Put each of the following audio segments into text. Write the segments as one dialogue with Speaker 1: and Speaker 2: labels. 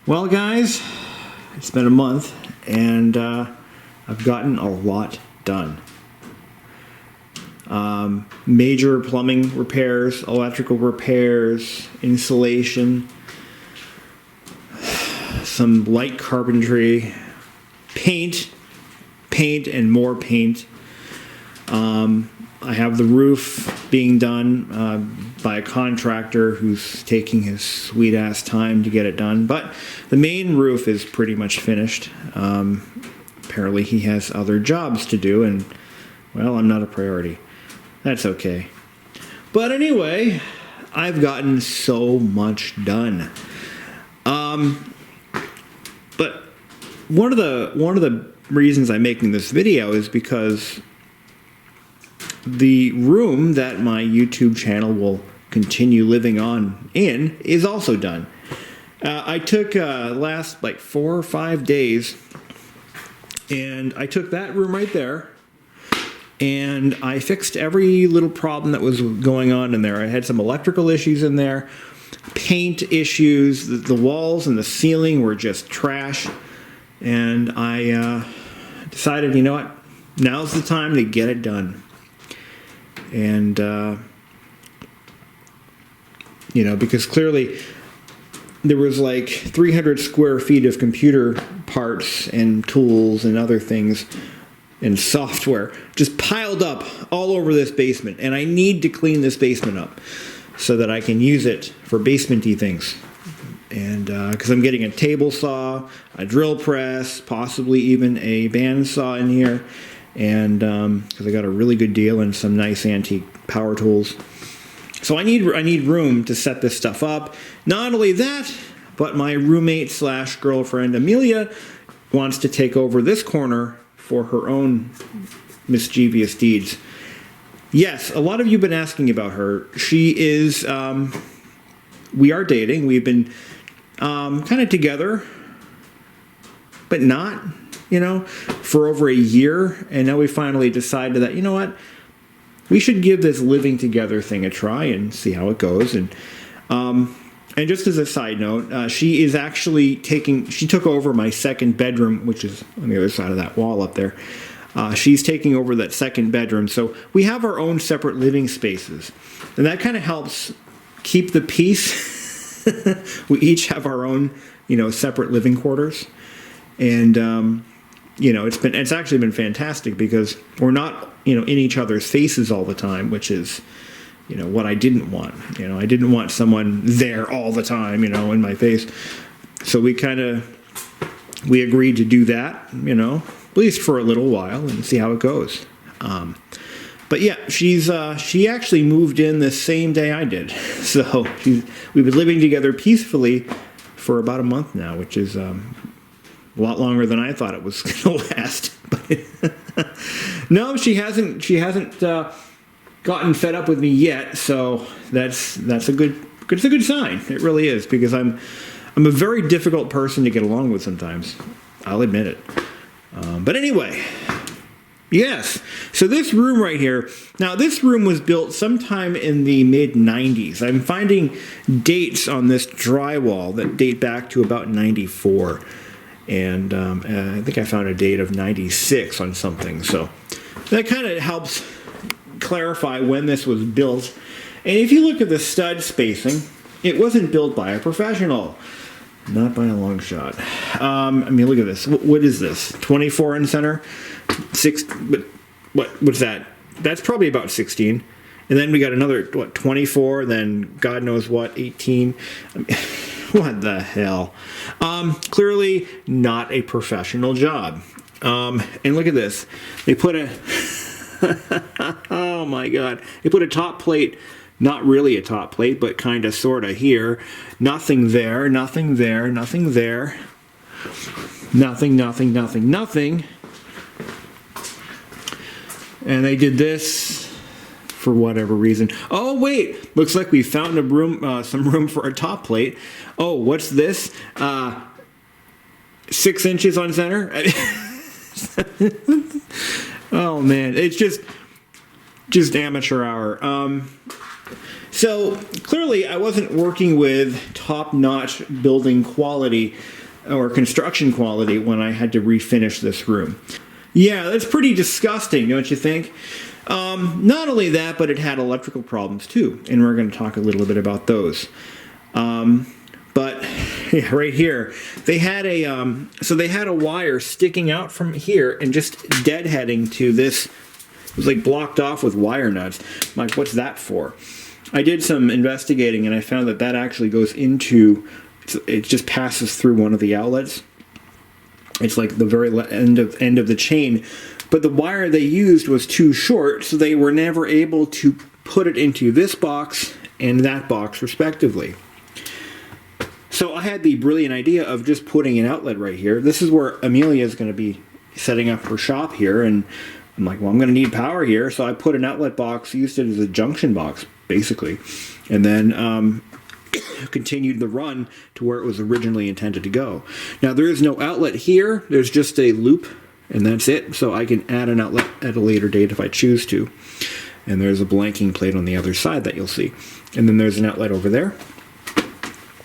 Speaker 1: Well, guys, it's been a month, and I've gotten a lot done. Major plumbing repairs, electrical repairs, insulation, some light carpentry, paint, and more paint. I have the roof being done by a contractor who's taking his sweet-ass time to get it done. But the main roof is pretty much finished. Apparently he has other jobs to do, and, well, I'm not a priority. That's okay. But anyway, I've gotten so much done. But one of the reasons I'm making this video is because the room that my YouTube channel will continue living on in is also done. I took last 4 or 5 days, and I took that room right there, and I fixed every little problem that was going on in there. I had some electrical issues in there, paint issues, the walls and the ceiling were just trash, and I decided, you know what, now's the time to get it done. And, because clearly there was 300 square feet of computer parts and tools and other things and software just piled up all over this basement. And I need to clean this basement up so that I can use it for basement-y things. And because I'm getting a table saw, a drill press, possibly even a bandsaw in here. And because I got a really good deal and some nice antique power tools. So I need room to set this stuff up. Not only that, but my roommate slash girlfriend Amelia wants to take over this corner for her own mischievous deeds. Yes, a lot of you have been asking about her. She is, we are dating. We've been kind of together, but not, for over a year. And now we finally decided that, you know what, we should give this living together thing a try and see how it goes. And just as a side note, she is actually she took over my second bedroom, which is on the other side of that wall up there. She's taking over that second bedroom. So we have our own separate living spaces. And that kind of helps keep the peace. We each have our own, separate living quarters. And, it's actually been fantastic because we're not, in each other's faces all the time, which is, what I didn't want. I didn't want someone there all the time, in my face. So we agreed to do that, at least for a little while and see how it goes. But yeah, she actually moved in the same day I did. So we've been living together peacefully for about a month now, which is a lot longer than I thought it was going to last. No, she hasn't gotten fed up with me yet. So that's a good sign. It really is, because I'm a very difficult person to get along with sometimes. I'll admit it. But anyway, yes. So this room right here. Now, this room was built sometime in the mid-90s. I'm finding dates on this drywall that date back to about 94. And I think I found a date of 96 on something. So that kind of helps clarify when this was built. And if you look at the stud spacing, it wasn't built by a professional. Not by a long shot. Look at this. What is this? 24 in center? What's that? That's probably about 16. And then we got another, 24, then God knows what, 18. What the hell? Clearly not a professional job. And look at this. They put oh my God. They put a top plate, not really a top plate, but kind of sort of here. Nothing there, nothing there, nothing there. Nothing. And they did this for whatever reason. Oh, wait. Looks like we found some room for a top plate. Oh, what's this? 6 inches on center? Oh, man. It's just amateur hour. So clearly I wasn't working with top-notch building quality or construction quality when I had to refinish this room. Yeah, that's pretty disgusting, don't you think? Not only that, but it had electrical problems too, and we're going to talk a little bit about those. But yeah, right here, they had a wire sticking out from here and just deadheading to this. It was like blocked off with wire nuts. I'm like, what's that for? I did some investigating and I found that that actually goes into, it just passes through one of the outlets. It's like the very end of the chain, but the wire they used was too short, so they were never able to put it into this box and that box respectively. So I had the brilliant idea of just putting an outlet right here. This is where Amelia is going to be setting up her shop here, and I'm like, well, I'm going to need power here, so I put an outlet box, used it as a junction box, basically, and then continued the run to where it was originally intended to go. Now, there is no outlet here. There's just a loop, and that's it, so I can add an outlet at a later date if I choose to. And there's a blanking plate on the other side that you'll see. And then there's an outlet over there.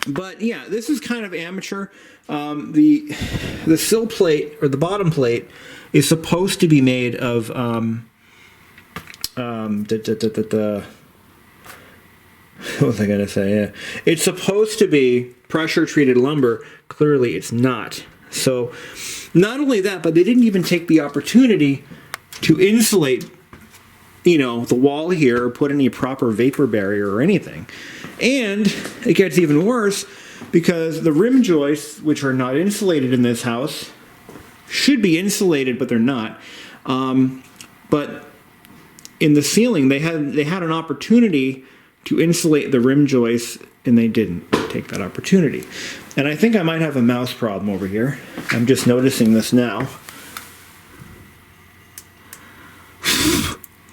Speaker 1: But yeah, this is kind of amateur. The sill plate, or the bottom plate, is supposed to be made of what was I going to say? Yeah. It's supposed to be pressure-treated lumber. Clearly, it's not. So, not only that, but they didn't even take the opportunity to insulate, you know, the wall here or put any proper vapor barrier or anything. And it gets even worse because the rim joists, which are not insulated in this house, should be insulated, but they're not. But in the ceiling, they had an opportunity to insulate the rim joists, and they didn't take that opportunity. And I think I might have a mouse problem over here. I'm just noticing this now.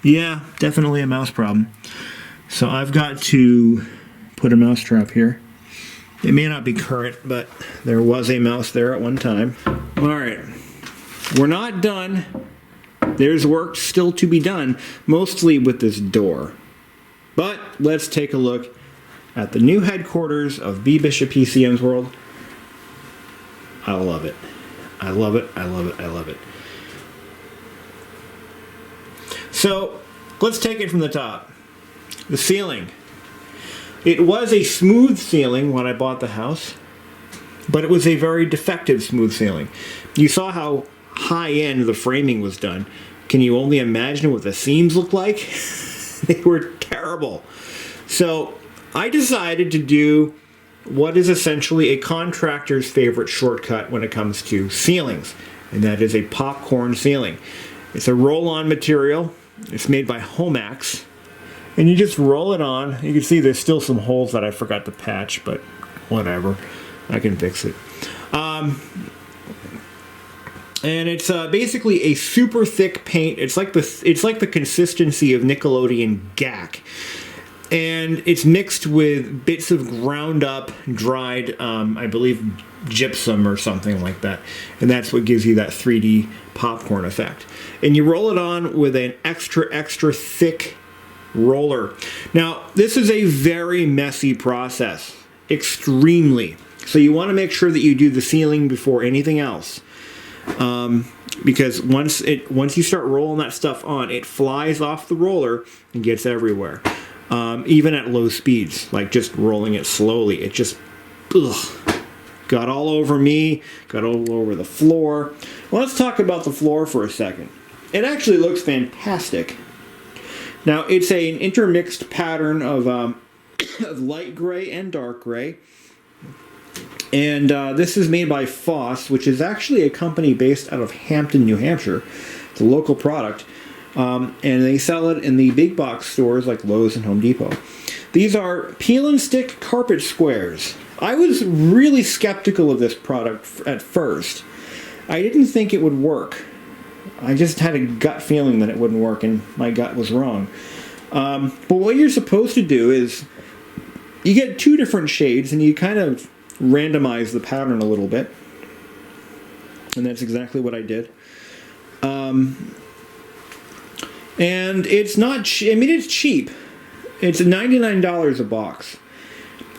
Speaker 1: Yeah, definitely a mouse problem. So I've got to put a mouse trap here. It may not be current, but there was a mouse there at one time. All right, we're not done. There's work still to be done, mostly with this door. But let's take a look at the new headquarters of BBISHOPPCM's world. I love it. I love it. I love it. I love it. So let's take it from the top. The ceiling. It was a smooth ceiling when I bought the house, but it was a very defective smooth ceiling. You saw how high-end the framing was done. Can you only imagine what the seams looked like? They were terrible. So I decided to do what is essentially a contractor's favorite shortcut when it comes to ceilings, and that is a popcorn ceiling. It's a roll-on material. It's made by Homax, and you just roll it on. You can see there's still some holes that I forgot to patch, but whatever, I can fix it. And it's basically a super thick paint. It's like the consistency of Nickelodeon gack, and it's mixed with bits of ground up, dried, I believe, gypsum or something like that, and that's what gives you that 3D popcorn effect. And you roll it on with an extra thick roller. Now, this is a very messy process, extremely. So you want to make sure that you do the ceiling before anything else. Because once you start rolling that stuff on, it flies off the roller and gets everywhere. Even at low speeds, like just rolling it slowly, it just got all over me, got all over the floor. Well, let's talk about the floor for a second. It actually looks fantastic. Now, it's an intermixed pattern of light gray and dark gray. And this is made by Foss, which is actually a company based out of Hampton, New Hampshire. It's a local product. And they sell it in the big box stores like Lowe's and Home Depot. These are peel and stick carpet squares. I was really skeptical of this product at first. I didn't think it would work. I just had a gut feeling that it wouldn't work, and my gut was wrong. But what you're supposed to do is you get two different shades, and you kind of randomize the pattern a little bit. And that's exactly what I did. And it's not, it's cheap. It's $99 a box.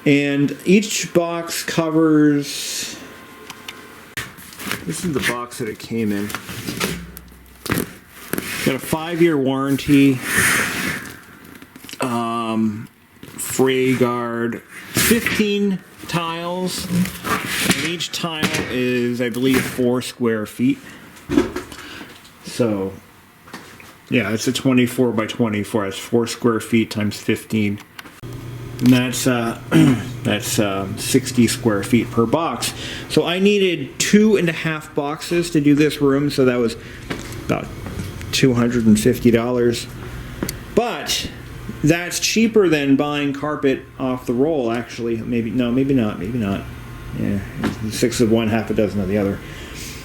Speaker 1: And each box covers... This is the box that it came in. Got a 5-year warranty. Fray guard. 15 tiles. And each tile is, I believe, 4 square feet. So, yeah, it's a 24 by 24. It's 4 square feet times 15. And that's 60 square feet per box. So I needed 2.5 boxes to do this room, so that was about $250. But that's cheaper than buying carpet off the roll, actually. Maybe not. Yeah, 6 of one, half a dozen of the other.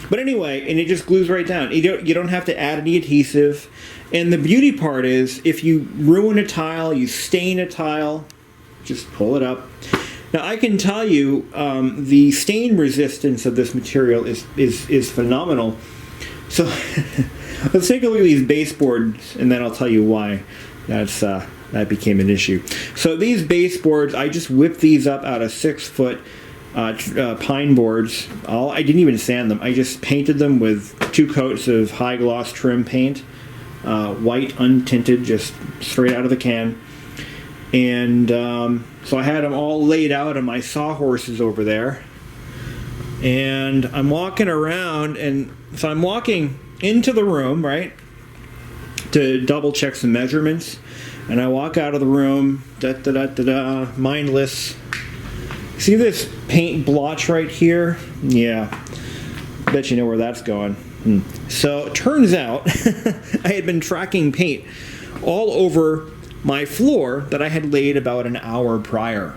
Speaker 1: But anyway, and it just glues right down. You don't have to add any adhesive. And the beauty part is, if you ruin a tile, you stain a tile, just pull it up. Now I can tell you, the stain resistance of this material is phenomenal. So let's take a look at these baseboards, and then I'll tell you why that became an issue. So these baseboards, I just whipped these up out of 6-foot pine boards. I didn't even sand them. I just painted them with 2 coats of high gloss trim paint, white untinted, just straight out of the can. And so I had them all laid out on my sawhorses over there. And I'm walking around, and so I'm walking into the room, right, to double check some measurements. And I walk out of the room, mindless. See this paint blotch right here? Yeah, bet you know where that's going. So it turns out I had been tracking paint all over my floor that I had laid about an hour prior.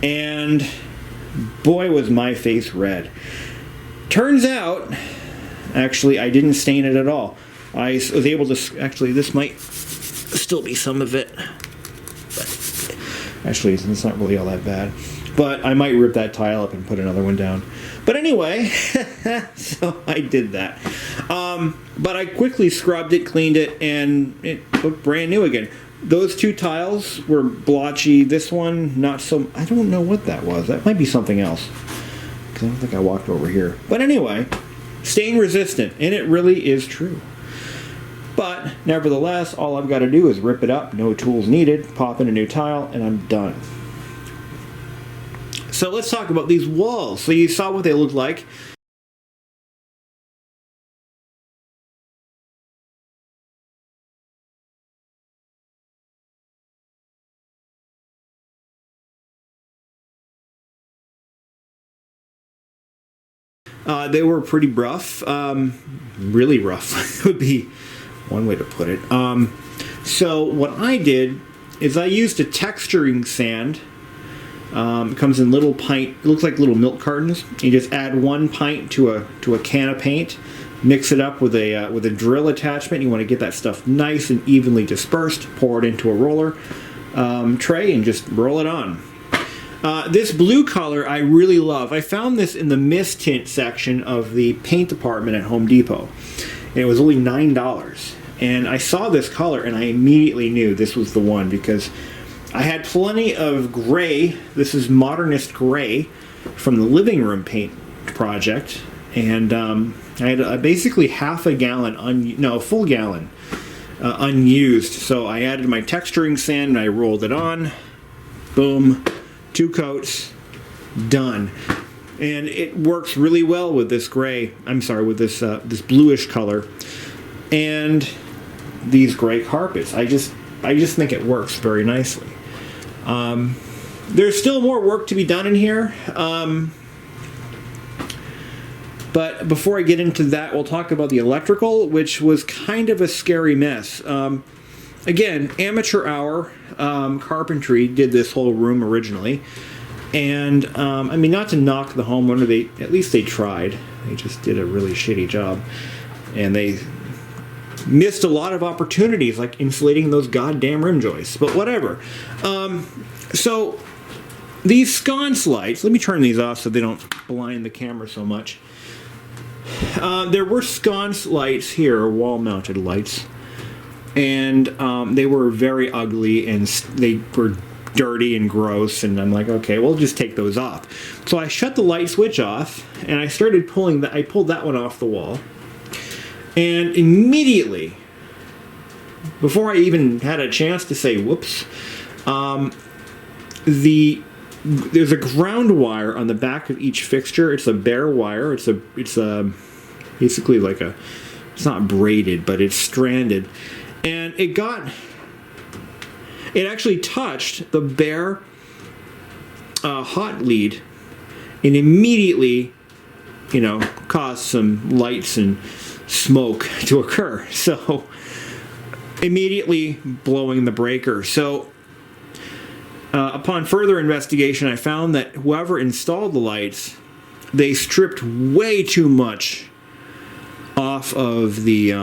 Speaker 1: And boy, was my face red. Turns out, actually, I didn't stain it at all. I was able to, actually, this might still be some of it. But actually, it's not really all that bad. But I might rip that tile up and put another one down. But anyway, so I did that. But I quickly scrubbed it, cleaned it, and it looked brand new again. Those 2 tiles were blotchy. This one, not so... I don't know what that was. That might be something else, because I don't think I walked over here. But anyway, stain resistant, and it really is true. But nevertheless, all I've got to do is rip it up, no tools needed, pop in a new tile, and I'm done. So let's talk about these walls. So you saw what they looked like. They were pretty rough, really rough would be one way to put it. So what I did is I used a texturing sand. It comes in little pint, it looks like little milk cartons. You just add 1 pint to a can of paint, mix it up with a drill attachment. You want to get that stuff nice and evenly dispersed. Pour it into a roller tray and just roll it on. This blue color I really love. I found this in the mist tint section of the paint department at Home Depot. And it was only $9. And I saw this color and I immediately knew this was the one, because I had plenty of gray. This is modernist gray from the living room paint project. And I had basically half a gallon, a full gallon unused. So I added my texturing sand and I rolled it on. Boom. 2 coats, done. And it works really well with this gray, with this bluish color and these gray carpets. I just think it works very nicely. There's still more work to be done in here. But before I get into that, we'll talk about the electrical, which was kind of a scary mess. Again, amateur hour carpentry did this whole room originally. And, not to knock the homeowner, at least they tried. They just did a really shitty job. And they missed a lot of opportunities, like insulating those goddamn rim joists. But whatever. So, these sconce lights, let me turn these off so they don't blind the camera so much. There were sconce lights here, wall-mounted lights. and they were very ugly, and they were dirty and gross, and I'm like, okay, we'll just take those off. So I shut the light switch off, and I started pulling I pulled that one off the wall, and immediately, before I even had a chance to say whoops, there's a ground wire on the back of each fixture. It's a bare wire. It's basically like it's not braided, but it's stranded, and it actually touched the bare hot lead, and immediately, caused some lights and smoke to occur. So immediately blowing the breaker. So upon further investigation, I found that whoever installed the lights, they stripped way too much off of the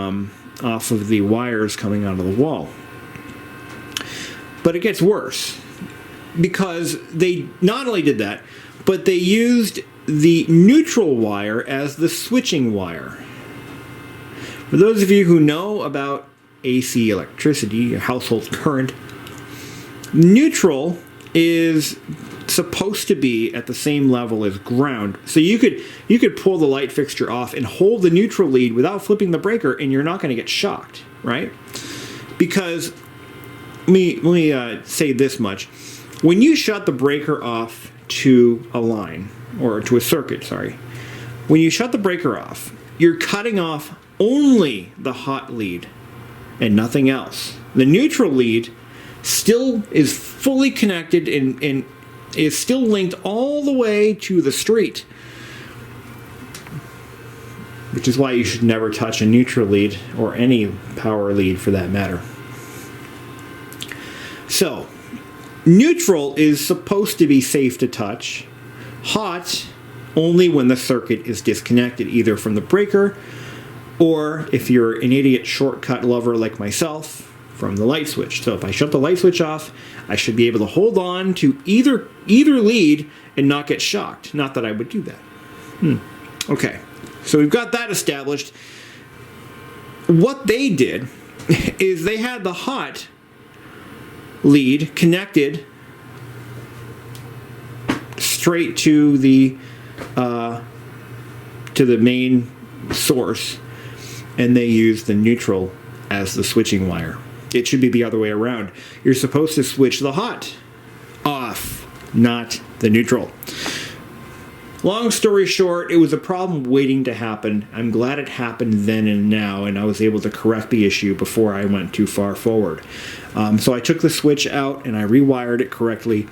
Speaker 1: wires coming out of the wall. But it gets worse, because they not only did that, but they used the neutral wire as the switching wire. For those of you who know about AC electricity, household current, neutral is supposed to be at the same level as ground. So you could pull the light fixture off and hold the neutral lead without flipping the breaker, and you're not going to get shocked, right? Because let me say this much. When you shut the breaker off to a line, or to a circuit, sorry, when you shut the breaker off, you're cutting off only the hot lead and nothing else. The neutral lead still is fully connected and is still linked all the way to the street, which is why you should never touch a neutral lead, or any power lead for that matter. So, neutral is supposed to be safe to touch. Hot only when the circuit is disconnected, either from the breaker, or if you're an idiot shortcut lover like myself, from the light switch. So if I shut the light switch off, I should be able to hold on to either lead and not get shocked. Not that I would do that. Okay, so we've got that established. What they did is they had the hot lead connected straight to the main source, and they used the neutral as the switching wire. It should be the other way around. You're supposed to switch the hot off, not the neutral. Long story short, it was a problem waiting to happen. I'm glad it happened then and now, and I was able to correct the issue before I went too far forward. So I took the switch out and I rewired it correctly,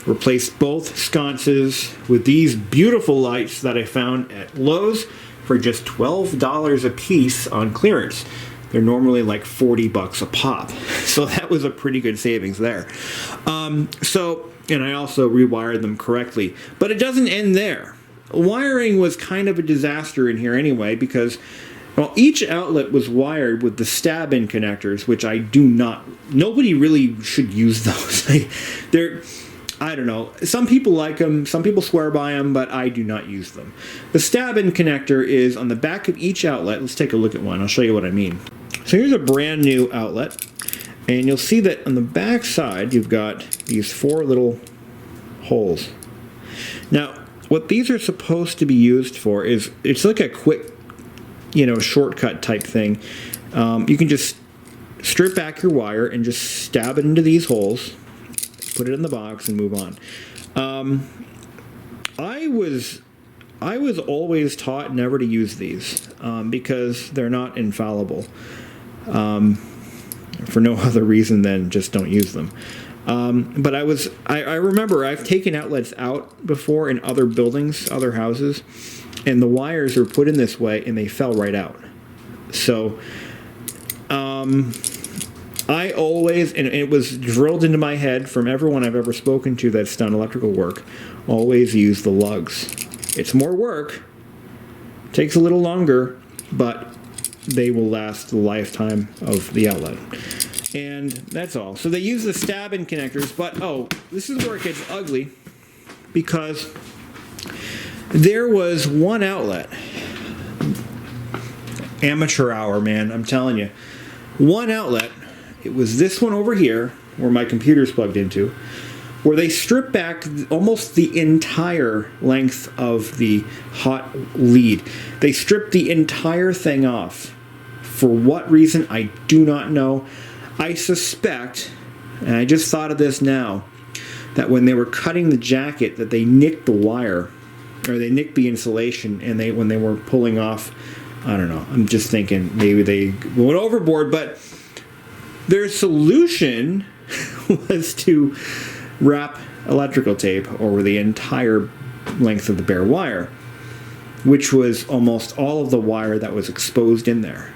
Speaker 1: replaced both sconces with these beautiful lights that I found at Lowe's for just $12 a piece on clearance. They're normally like $40 a pop. So that was a pretty good savings there. And I also rewired them correctly. But it doesn't end there. Wiring was kind of a disaster in here anyway, because each outlet was wired with the stab-in connectors, which I do not. Nobody really should use those. I don't know. Some people like them. Some people swear by them, but I do not use them. The stab-in connector is on the back of each outlet. Let's take a look at one. I'll show you what I mean. So here's a brand new outlet, and you'll see that on the back side you've got these 4 little holes. Now, what these are supposed to be used for is, it's like a quick, shortcut type thing. You can just strip back your wire and just stab it into these holes, put it in the box, and move on. I was always taught never to use these because they're not infallible. For no other reason than just don't use them. But I remember I've taken outlets out before in other buildings, other houses, and the wires were put in this way and they fell right out. So I always, and it was drilled into my head from everyone I've ever spoken to that's done electrical work, always use the lugs. It's more work, takes a little longer, but they will last the lifetime of the outlet. And that's all. So they use the stab-in connectors, but this is where it gets ugly, because there was one outlet, amateur hour, man, I'm telling you, one outlet it was this one over here, where my computer's plugged into, where they stripped back almost the entire length of the hot lead. They stripped the entire thing off. For what reason, I do not know. I suspect, and I just thought of this now, that when they were cutting the jacket, that they nicked the wire, or they nicked the insulation, and when they were pulling off, I don't know. I'm just thinking maybe they went overboard, but their solution was to wrap electrical tape over the entire length of the bare wire, which was almost all of the wire that was exposed in there.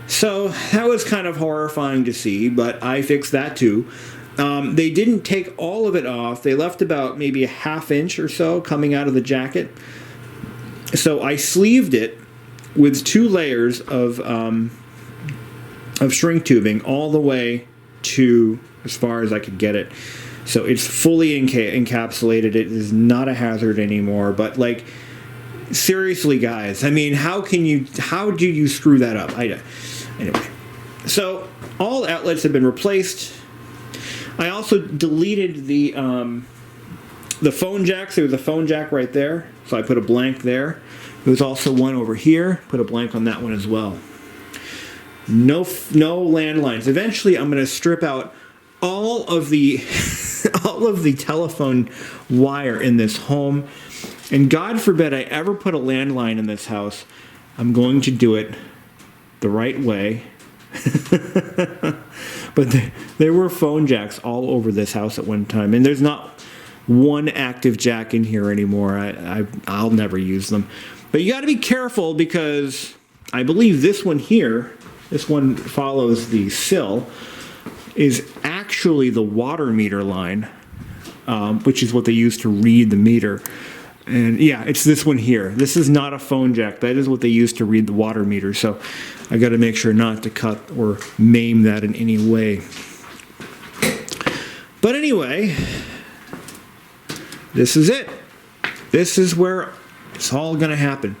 Speaker 1: So that was kind of horrifying to see, but I fixed that too. They didn't take all of it off. They left about maybe a ½ inch or so coming out of the jacket. So I sleeved it with 2 layers of shrink tubing all the way to as far as I could get it. So it's fully encapsulated. It is not a hazard anymore. But like, seriously, guys, I mean, how do you screw that up? Anyway, so all outlets have been replaced. I also deleted the phone jacks. There was a phone jack right there, so I put a blank there. There was also one over here. Put a blank on that one as well. No landlines. Eventually, I'm going to strip out all of the telephone wire in this home. And God forbid I ever put a landline in this house. I'm going to do it the right way. But there were phone jacks all over this house at one time. And there's not one active jack in here anymore. I'll never use them. But you got to be careful, because I believe this one here, this one follows the sill, is actually the water meter line, which is what they use to read the meter. And yeah, it's this one here. This is not a phone jack. That is what they use to read the water meter. So I got to make sure not to cut or maim that in any way. But anyway, this is it. This is where it's all going to happen.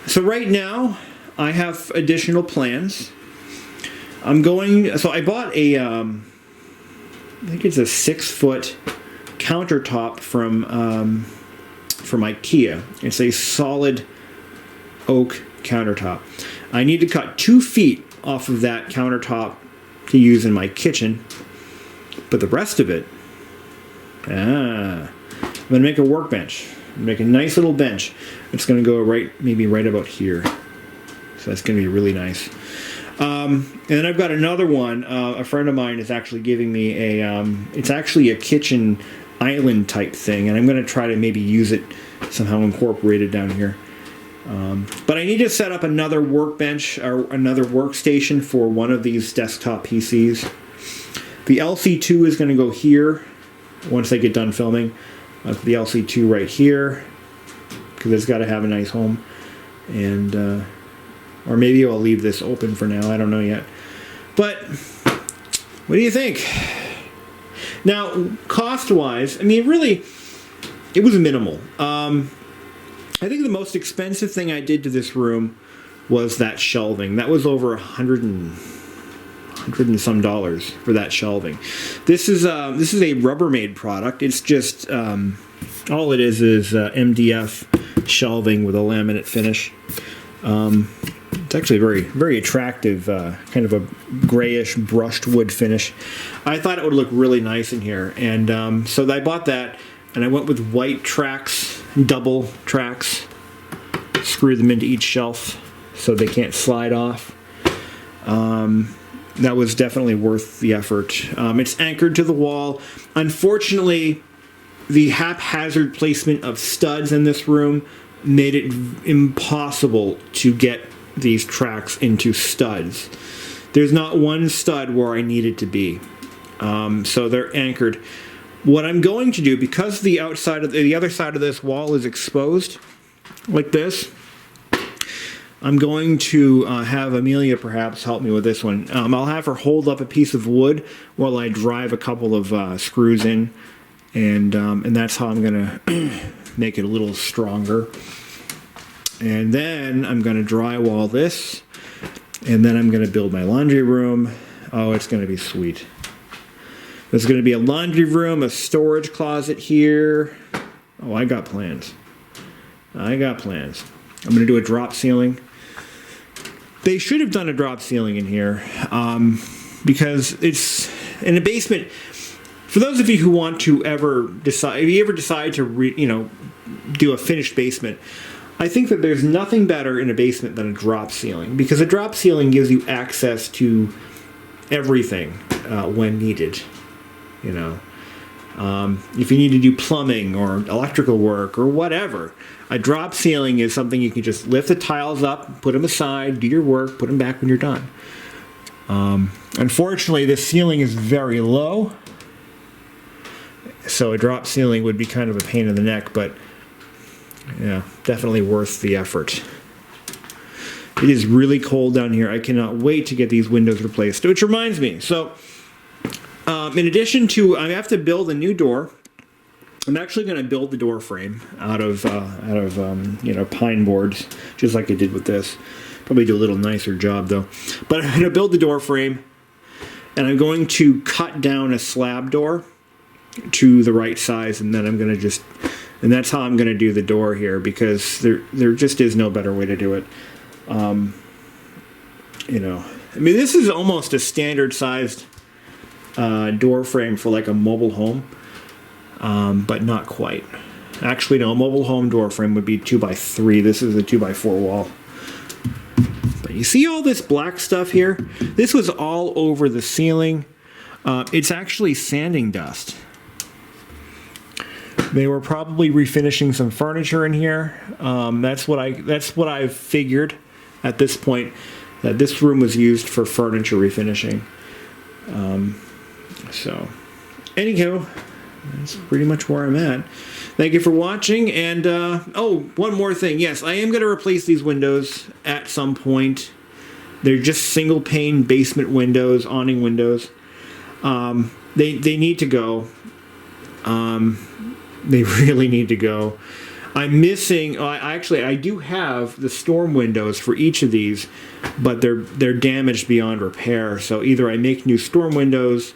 Speaker 1: So right now, I have additional plans. So I bought I think it's a 6-foot countertop from IKEA. It's a solid oak countertop. I need to cut 2 feet off of that countertop to use in my kitchen, but the rest of it, I'm going to make a workbench. Make a nice little bench. It's going to go maybe right about here. So that's going to be really nice. And then I've got another one. A friend of mine is actually giving me it's actually a kitchen island type thing, and I'm going to try to maybe use it somehow, incorporate it down here. But I need to set up another workbench or another workstation for one of these desktop PCs. The LC2 is going to go here once I get done filming. The LC2 right here, because it's got to have a nice home. And or maybe I'll leave this open for now. I don't know yet. But what do you think? Now, cost-wise, I mean, really, it was minimal. I think the most expensive thing I did to this room was that shelving. That was over $100 and some dollars for that shelving. This is a Rubbermaid product. It's just all it is MDF shelving with a laminate finish. It's actually very, very attractive, kind of a grayish brushed wood finish. I thought it would look really nice in here, and so I bought that, and I went with white tracks, double tracks, screwed them into each shelf so they can't slide off. That was definitely worth the effort. It's anchored to the wall. Unfortunately, the haphazard placement of studs in this room made it impossible to get these tracks into studs. There's not one stud where I need it to be. So they're anchored. What I'm going to do, because the other side of this wall is exposed like this, I'm going to have Amelia perhaps help me with this one. I'll have her hold up a piece of wood while I drive a couple of screws in, and that's how I'm going to make it a little stronger. And then I'm going to drywall this, and then I'm going to build my laundry room. Oh, it's going to be sweet. There's going to be a laundry room, a storage closet here. Oh, I got plans. I'm going to do a drop ceiling. They should have done a drop ceiling in here because it's in a basement. For those of you who want to ever decide, if you ever decide to do a finished basement, I think that there's nothing better in a basement than a drop ceiling, because a drop ceiling gives you access to everything when needed. If you need to do plumbing or electrical work or whatever, a drop ceiling is something you can just lift the tiles up, put them aside, do your work, put them back when you're done. Unfortunately, this ceiling is very low, so a drop ceiling would be kind of a pain in the neck, but yeah, definitely worth the effort. It is really cold down here. I cannot wait to get these windows replaced. Which reminds me, so in addition to, I have to build a new door. I'm actually going to build the door frame out of pine boards, just like I did with this. Probably do a little nicer job though. But I'm going to build the door frame, and I'm going to cut down a slab door to the right size, and then I'm going to and that's how I'm going to do the door here, because there just is no better way to do it. I mean, this is almost a standard sized door frame for like a mobile home, but not quite. Actually, no, a mobile home door frame would be 2x3. This is a 2x4 wall. But you see all this black stuff here? This was all over the ceiling. It's actually sanding dust. They were probably refinishing some furniture in here. That's what I've figured at this point, that this room was used for furniture refinishing. So, anywho, that's pretty much where I'm at. Thank you for watching, and one more thing. Yes, I am going to replace these windows at some point. They're just single pane basement windows, awning windows. They need to go. They really need to go. I'm missing. I do have the storm windows for each of these, but they're damaged beyond repair. So either I make new storm windows,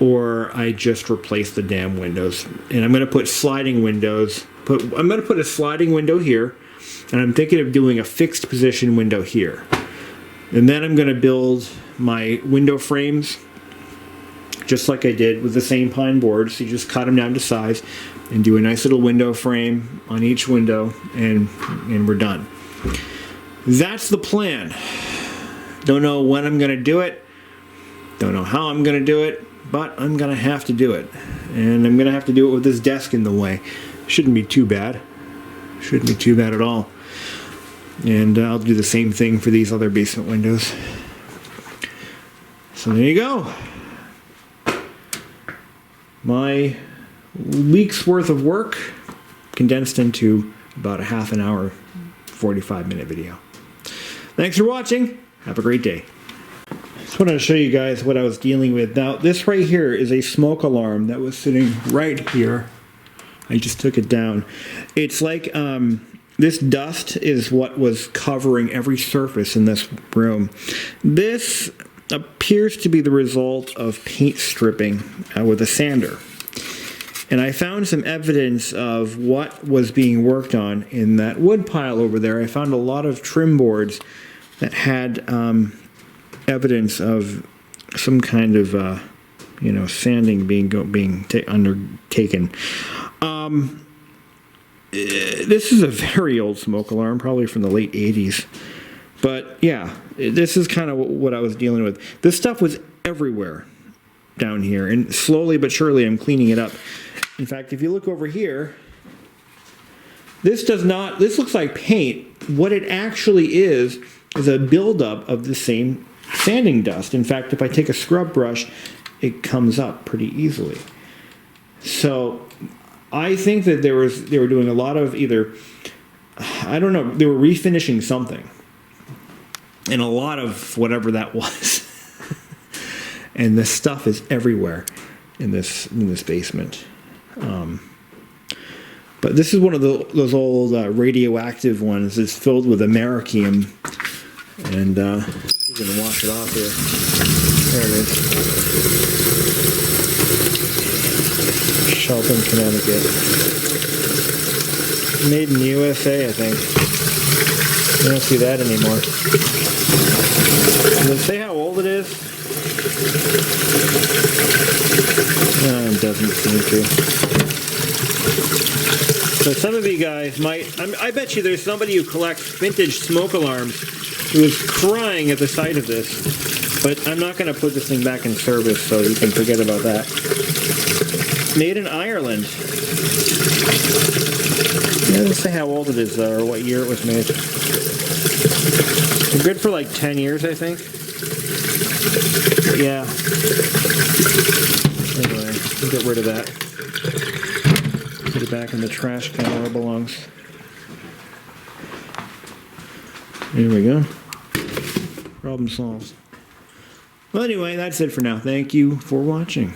Speaker 1: or I just replace the damn windows. And I'm going to put sliding windows. I'm going to put a sliding window here, and I'm thinking of doing a fixed position window here. And then I'm going to build my window frames, just like I did with the same pine boards. You just cut them down to size and do a nice little window frame on each window, and we're done. That's the plan. Don't know when I'm going to do it. Don't know how I'm going to do it, but I'm going to have to do it. And I'm going to have to do it with this desk in the way. Shouldn't be too bad. Shouldn't be too bad at all. And I'll do the same thing for these other basement windows. So there you go. My week's worth of work condensed into about a half an hour, 45-minute video. Thanks for watching. Have a great day. Just wanted to show you guys what I was dealing with. Now, this right here is a smoke alarm that was sitting right here. I just took it down. It's like this dust is what was covering every surface in this room. This appears to be the result of paint stripping with a sander. And I found some evidence of what was being worked on in that wood pile over there. I found a lot of trim boards that had evidence of some kind of, sanding being undertaken. This is a very old smoke alarm, probably from the late 80s. But yeah, this is kind of what I was dealing with. This stuff was everywhere down here, and slowly but surely I'm cleaning it up. In fact, if you look over here, this looks like paint. What it actually is a buildup of the same sanding dust. In fact, if I take a scrub brush, it comes up pretty easily. So I think that they were doing a lot of either, I don't know, they were refinishing something. And a lot of whatever that was. And this stuff is everywhere in this basement. But this is one of those old radioactive ones. It's filled with americium. And we're going to wash it off here. There it is. Shelving, Connecticut. Made in the USA, I think. You don't see that anymore. Does it say how old it is? No, it doesn't seem to. So some of you guys might... I bet you there's somebody who collects vintage smoke alarms who is crying at the sight of this. But I'm not going to put this thing back in service, so you can forget about that. Made in Ireland. It doesn't say how old it is, though, or what year it was made. They're good for like 10 years, I think. Yeah. Anyway, we'll get rid of that. Put it back in the trash can where it belongs. There we go. Problem solved. Well, anyway, that's it for now. Thank you for watching.